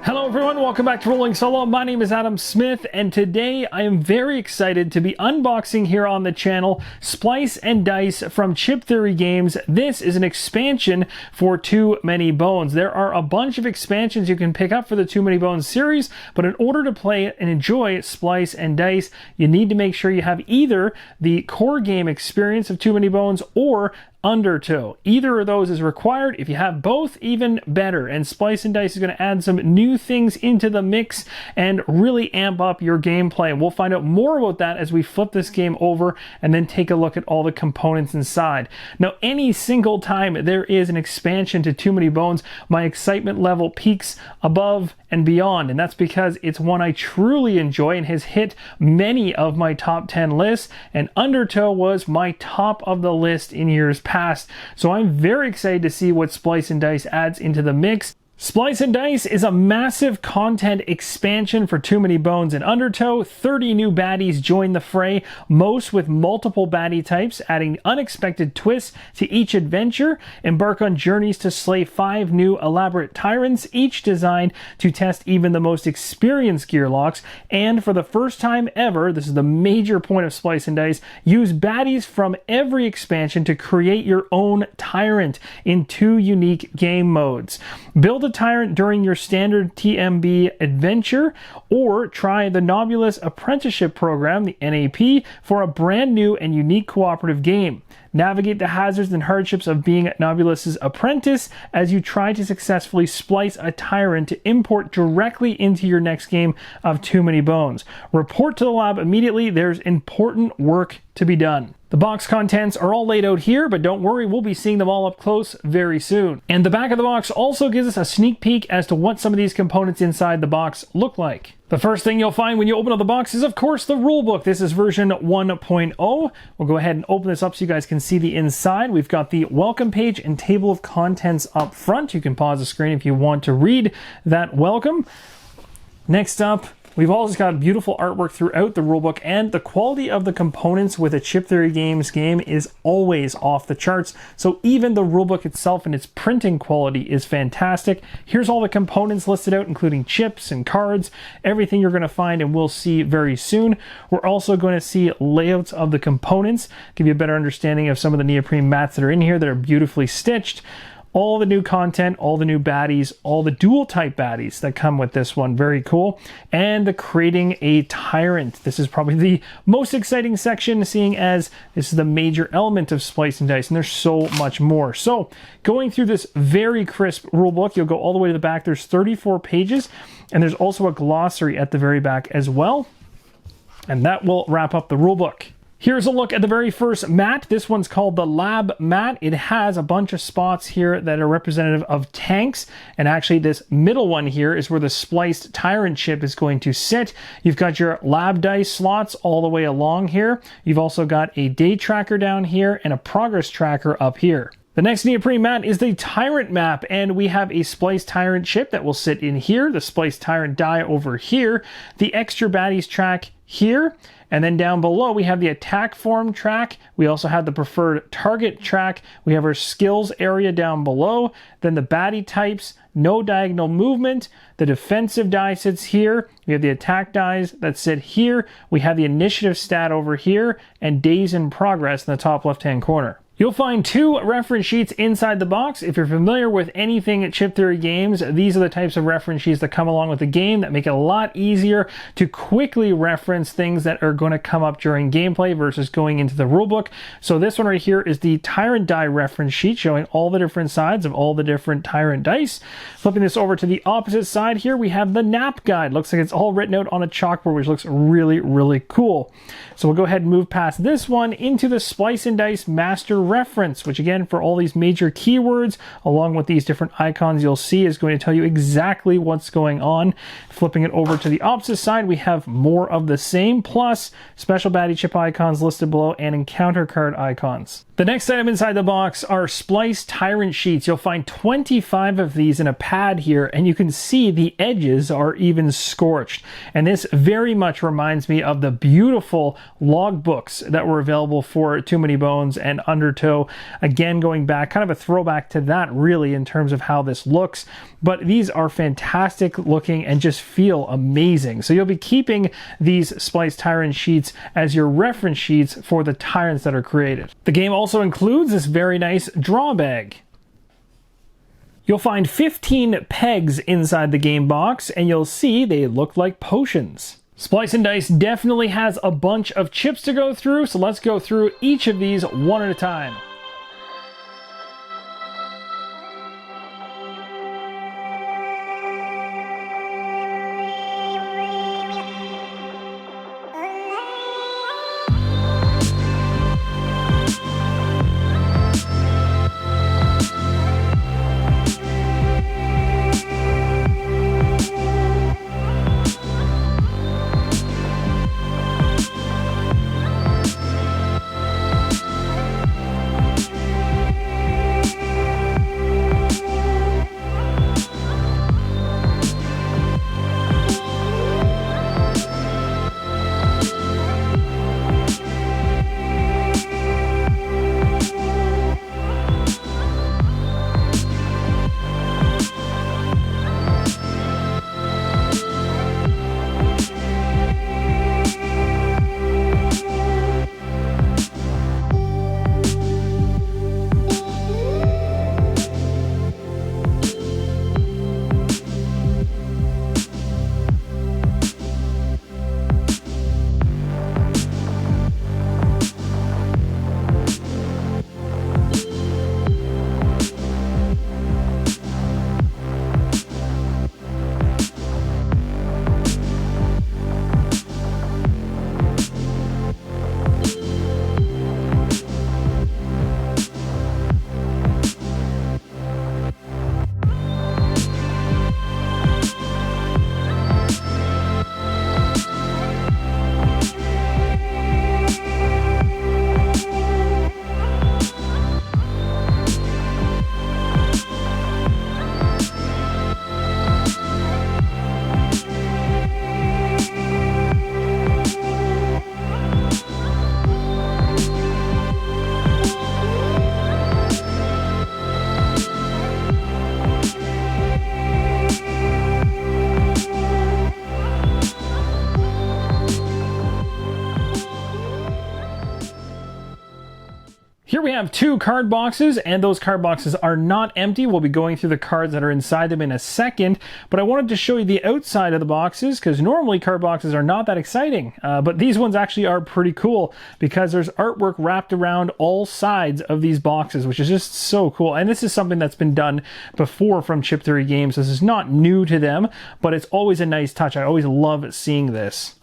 Hello everyone, welcome back to Rolling Solo. My name is Adam Smith, and today I am very excited to be unboxing here on the channel Splice and Dice from Chip Theory Games. This is an expansion for Too Many Bones. There are a bunch of expansions you can pick up for the Too Many Bones series, but in order to play and enjoy Splice and Dice, you need to make sure you have either the core game experience of Too Many Bones or Undertow. Either of those is required. If you have both, even better. And Splice and Dice is going to add some new things into the mix and really amp up your gameplay. And we'll find out more about that as we flip this game over and then take a look at all the components inside. Now, any single time there is an expansion to Too Many Bones, my excitement level peaks above and beyond. And that's because it's one I truly enjoy and has hit many of my top 10 lists. And Undertow was my top of the list in years past. So I'm very excited to see what Splice and Dice adds into the mix. Splice and Dice is a massive content expansion for Too Many Bones and Undertow. 30 new baddies join the fray, most with multiple baddie types, adding unexpected twists to each adventure. Embark on journeys to slay 5 new elaborate tyrants, each designed to test even the most experienced gearlocks. And for the first time ever, this is the major point of Splice and Dice, use baddies from every expansion to create your own tyrant in 2 unique game modes. Build a tyrant during your standard TMB adventure, or try the Nobulus Apprenticeship Program, the NAP, for a brand new and unique cooperative game. Navigate the hazards and hardships of being Nobulus's apprentice as you try to successfully splice a tyrant to import directly into your next game of Too Many Bones. Report to the lab immediately. There's important work to be done. The box contents are all laid out here, but don't worry, we'll be seeing them all up close very soon. And the back of the box also gives us a sneak peek as to what some of these components inside the box look like. The first thing you'll find when you open up the box is, of course, the rulebook. This is version 1.0. We'll go ahead and open this up so you guys can see the inside. We've got the welcome page and table of contents up front. You can pause the screen if you want to read that welcome. Next up, we've also got beautiful artwork throughout the rulebook, and the quality of the components with a Chip Theory Games game is always off the charts. So even the rulebook itself and its printing quality is fantastic. Here's all the components listed out, including chips and cards, everything you're going to find and we'll see very soon. We're also going to see layouts of the components, give you a better understanding of some of the neoprene mats that are in here that are beautifully stitched. All the new content, all the new baddies, all the dual type baddies that come with this one. Very cool. And the creating a tyrant. This is probably the most exciting section, seeing as this is the major element of Splice and Dice, and there's so much more. So going through this very crisp rulebook, you'll go all the way to the back. There's 34 pages, and there's also a glossary at the very back as well. And that will wrap up the rulebook. Here's a look at the very first mat. This one's called the Lab mat. It has a bunch of spots here that are representative of tanks. And actually this middle one here is where the spliced tyrant ship is going to sit. You've got your lab dice slots all the way along here. You've also got a day tracker down here and a progress tracker up here. The next neoprene mat is the Tyrant map, and we have a Spliced Tyrant ship that will sit in here, the Spliced Tyrant die over here, the Extra Baddies track here, and then down below we have the Attack Form track. We also have the Preferred Target track. We have our Skills area down below, then the Baddie types, no diagonal movement. The defensive die sits here. We have the attack dies that sit here. We have the initiative stat over here, and days in progress in the top left-hand corner. You'll find 2 reference sheets inside the box. If you're familiar with anything at Chip Theory Games, these are the types of reference sheets that come along with the game that make it a lot easier to quickly reference things that are going to come up during gameplay versus going into the rulebook. So this one right here is the Tyrant die reference sheet showing all the different sides of all the different Tyrant dice. Flipping this over to the opposite side here, we have the NAP guide. Looks like it's all written out on a chalkboard, which looks really, really cool. So we'll go ahead and move past this one into the Splice and Dice Master Reference, which again, for all these major keywords, along with these different icons you'll see, is going to tell you exactly what's going on. Flipping it over to the opposite side, we have more of the same, plus special baddie chip icons listed below and encounter card icons. The next item inside the box are Splice Tyrant Sheets. You'll find 25 of these in a pad here, and you can see the edges are even scorched. And this very much reminds me of the beautiful logbooks that were available for Too Many Bones and Undertow. Again, going back, kind of a throwback to that really in terms of how this looks. But these are fantastic looking and just feel amazing. So you'll be keeping these Splice Tyrant Sheets as your reference sheets for the tyrants that are created. The game also includes this very nice draw bag. You'll find 15 pegs inside the game box, and you'll see they look like potions. Splice and Dice definitely has a bunch of chips to go through, so let's go through each of these one at a time. Here we have two card boxes, and those card boxes are not empty. We'll be going through the cards that are inside them in a second, but I wanted to show you the outside of the boxes because normally card boxes are not that exciting, but these ones actually are pretty cool because there's artwork wrapped around all sides of these boxes, which is just so cool. And this is something that's been done before from Chip Theory Games. This is not new to them, but it's always a nice touch. I always love seeing this.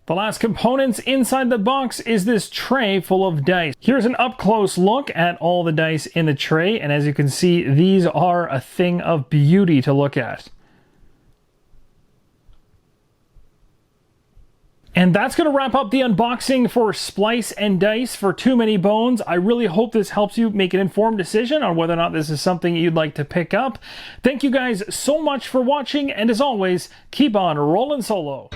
The last components inside the box is this tray full of dice. Here's an up-close look at all the dice in the tray, and as you can see, these are a thing of beauty to look at. And that's going to wrap up the unboxing for Splice and Dice for Too Many Bones. I really hope this helps you make an informed decision on whether or not this is something you'd like to pick up. Thank you guys so much for watching, and as always, keep on rolling solo.